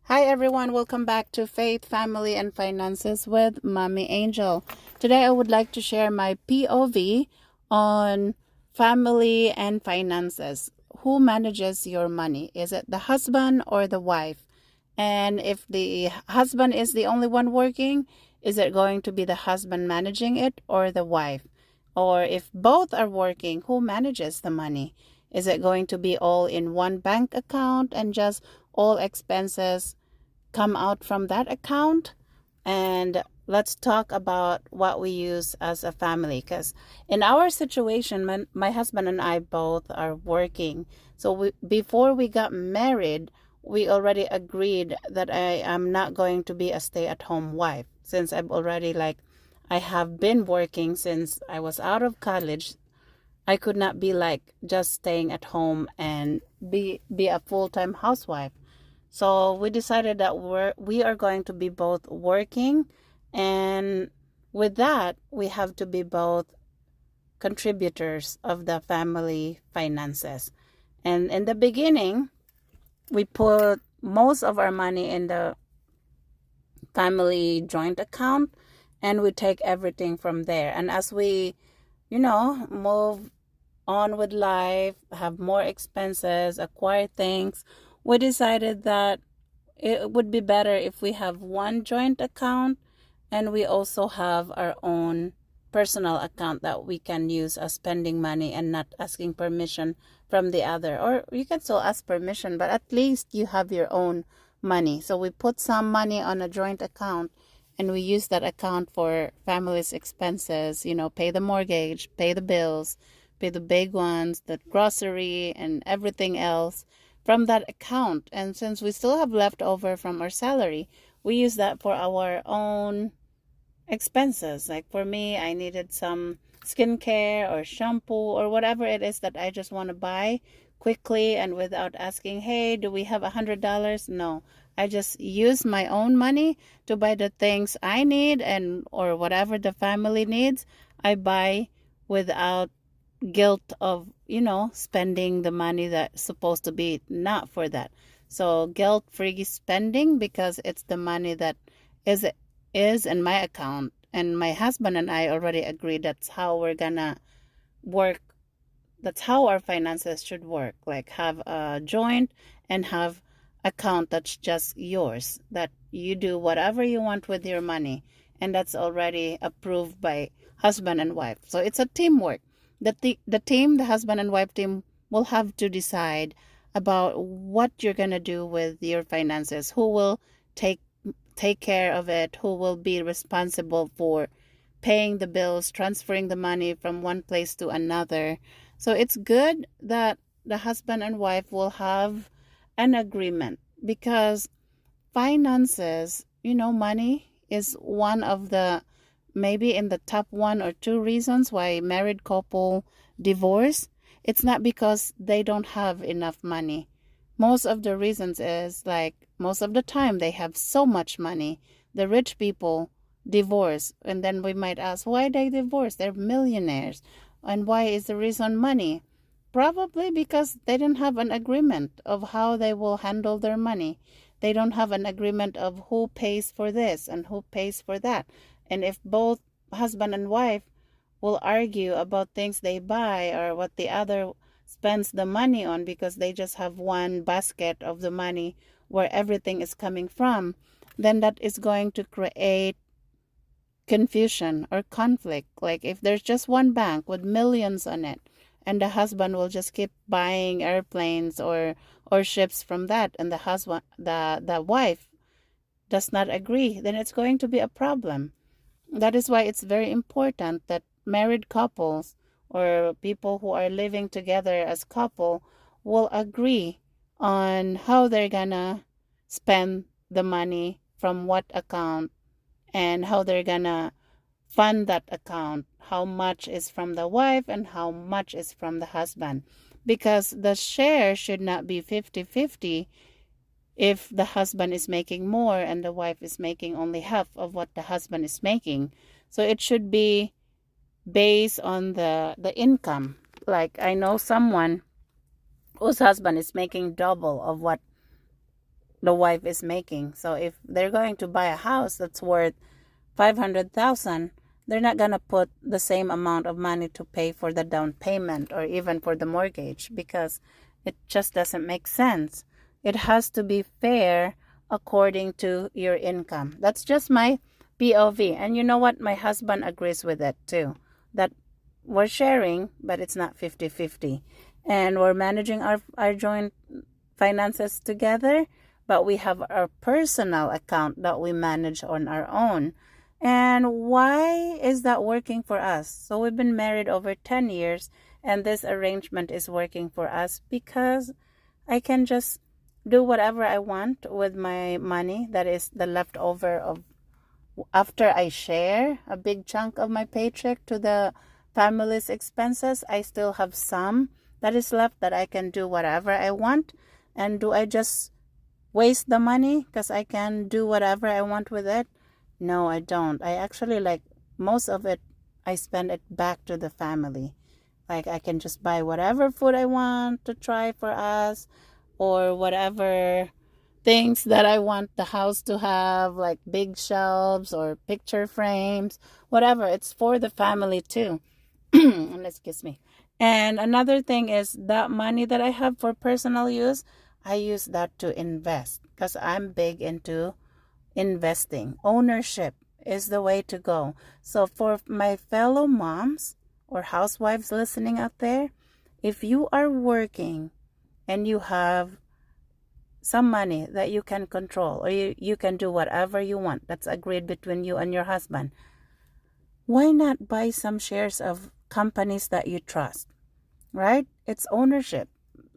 Hi everyone, welcome back to Faith, Family, and Finances with Mommy Angel. Today I would like to share my POV on family and finances. Who manages your money? Is it the husband or the wife? And if the husband is the only one working, is it going to be the husband managing it or the wife? Or if both are working, who manages the money? Is it going to be all in one bank account and just all expenses come out from that account? And let's talk about what we use as a family, because in our situation, my husband and I both are working. So before we got married, we already agreed that I am not going to be a stay-at-home wife, since I have been working since I was out of college. I could not be just staying at home and be a full-time housewife. So we decided that we are going to be both working, and with that, we have to be both contributors of the family finances. And in the beginning, we put most of our money in the family joint account, and we take everything from there. And as we, move on with life, have more expenses, acquire things, we decided that it would be better if we have one joint account and we also have our own personal account that we can use as spending money and not asking permission from the other. Or you can still ask permission, but at least you have your own money. So we put some money on a joint account and we use that account for family's expenses, pay the mortgage, pay the bills, pay the big ones, the grocery and everything else from that account. And since we still have leftover from our salary, we use that for our own expenses. Like for me, I needed some skincare or shampoo or whatever it is that I just want to buy quickly and without asking, hey, do we have $100? No, I just use my own money to buy the things I need, and or whatever the family needs, I buy without guilt of spending the money that's supposed to be not for that. So guilt-free spending, because it's the money that is in my account, and my husband and I already agreed that's how we're gonna work. That's how our finances should work, like have a joint and have account that's just yours, that you do whatever you want with your money, and that's already approved by husband and wife. So it's a teamwork. The husband and wife team, will have to decide about what you're going to do with your finances, who will take care of it, who will be responsible for paying the bills, transferring the money from one place to another. So it's good that the husband and wife will have an agreement, because finances, money is one of the, maybe in the top 1 or 2 reasons why married couple divorce. It's not because they don't have enough money. Most of the reasons is most of the time they have so much money. The rich people divorce, and then we might ask why they divorce. They're millionaires. And why is the reason money? Probably because they didn't have an agreement of how they will handle their money. They don't have an agreement of who pays for this and who pays for that. And if both husband and wife will argue about things they buy or what the other spends the money on, because they just have one basket of the money where everything is coming from, then that is going to create confusion or conflict. Like if there's just one bank with millions on it, and the husband will just keep buying airplanes or ships from that, and the wife does not agree, then it's going to be a problem. That is why it's very important that married couples or people who are living together as couple will agree on how they're gonna spend the money from what account, and how they're gonna fund that account, how much is from the wife and how much is from the husband. Because the share should not be 50-50 if the husband is making more and the wife is making only half of what the husband is making. So it should be based on the income. Like I know someone whose husband is making double of what the wife is making. So if they're going to buy a house that's worth 500,000, they're not going to put the same amount of money to pay for the down payment or even for the mortgage, because it just doesn't make sense. It has to be fair according to your income. That's just my POV. And you know what? My husband agrees with it too. That we're sharing, but it's not 50-50. And we're managing our joint finances together, but we have our personal account that we manage on our own. And why is that working for us? So we've been married over 10 years, and this arrangement is working for us because I can just do whatever I want with my money that is the leftover of after I share a big chunk of my paycheck to the family's expenses. I still have some that is left that I can do whatever I want. And do I just waste the money because I can do whatever I want with it? No, I don't. I actually, like, most of it, I spend it back to the family. Like, I can just buy whatever food I want to try for us, or whatever things that I want the house to have, like big shelves or picture frames, whatever. It's for the family too. And excuse me. And another thing is that money that I have for personal use, I use that to invest because I'm big into investing. Ownership is the way to go. So for my fellow moms or housewives listening out there, if you are working and you have some money that you can control, or you can do whatever you want, that's agreed between you and your husband, why not buy some shares of companies that you trust, right? It's ownership.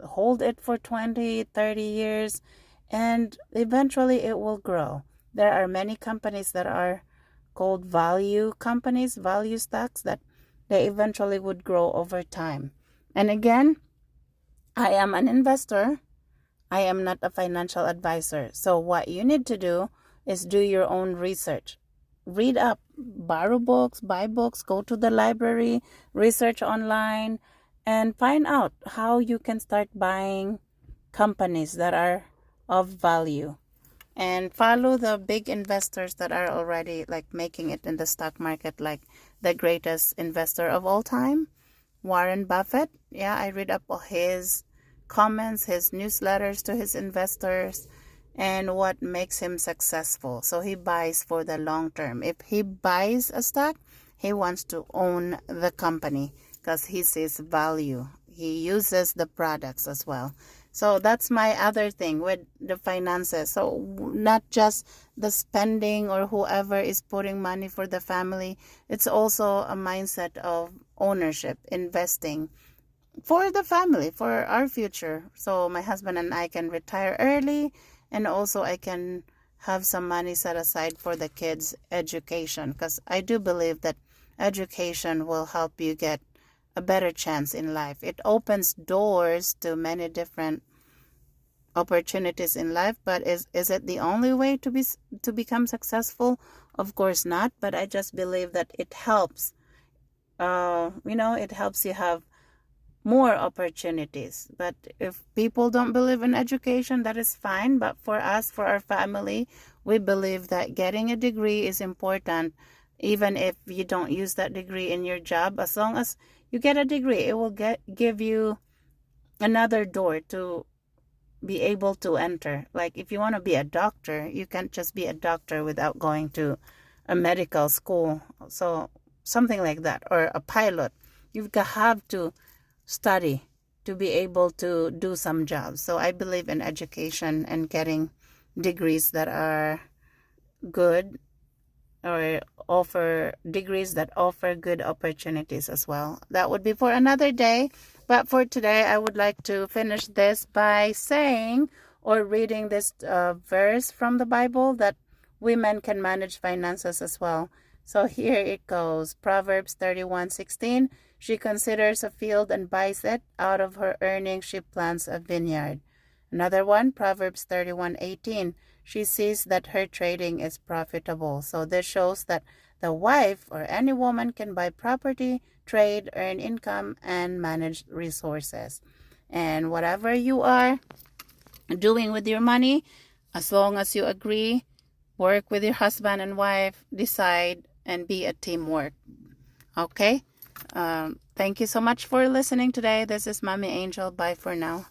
Hold it for 20, 30 years, and eventually it will grow. There are many companies that are called value companies, value stocks, that they eventually would grow over time. And again, I am an investor. I am not a financial advisor. So what you need to do is do your own research. Read up, borrow books, buy books, go to the library, research online, and find out how you can start buying companies that are of value. And follow the big investors that are already, like, making it in the stock market, like the greatest investor of all time, Warren Buffett. Yeah, I read up on his comments, his newsletters to his investors, and what makes him successful. So he buys for the long term. If he buys a stock, he wants to own the company because he sees value. He uses the products as well. So that's my other thing with the finances. So not just the spending or whoever is putting money for the family. It's also a mindset of ownership, investing for the family, for our future. So my husband and I can retire early, and also I can have some money set aside for the kids' education, because I do believe that education will help you get a better chance in life. It opens doors to many different opportunities in life, but is it the only way to become successful? Of course not, but I just believe that it helps. It helps you have more opportunities. But if people don't believe in education, that is fine. But for us, for our family, we believe that getting a degree is important. Even if you don't use that degree in your job, as long as you get a degree, it will give you another door to be able to enter. Like if you want to be a doctor, you can't just be a doctor without going to a medical school. So something like that. Or a pilot. You have to study to be able to do some jobs. So I believe in education and getting degrees that are good, or offer degrees that offer good opportunities as well. That would be for another day. But for today, I would like to finish this by saying or reading this verse from the Bible, that women can manage finances as well. So here it goes. Proverbs 31:16. She considers a field and buys it. Out of her earnings, she plants a vineyard. Another one, Proverbs 31:18. She sees that her trading is profitable. So this shows that the wife or any woman can buy property, trade, earn income, and manage resources. And whatever you are doing with your money, As long as you agree, work with your husband and wife, decide, and be a teamwork. Okay? Thank you so much for listening today. This is Mommy Angel. Bye for now.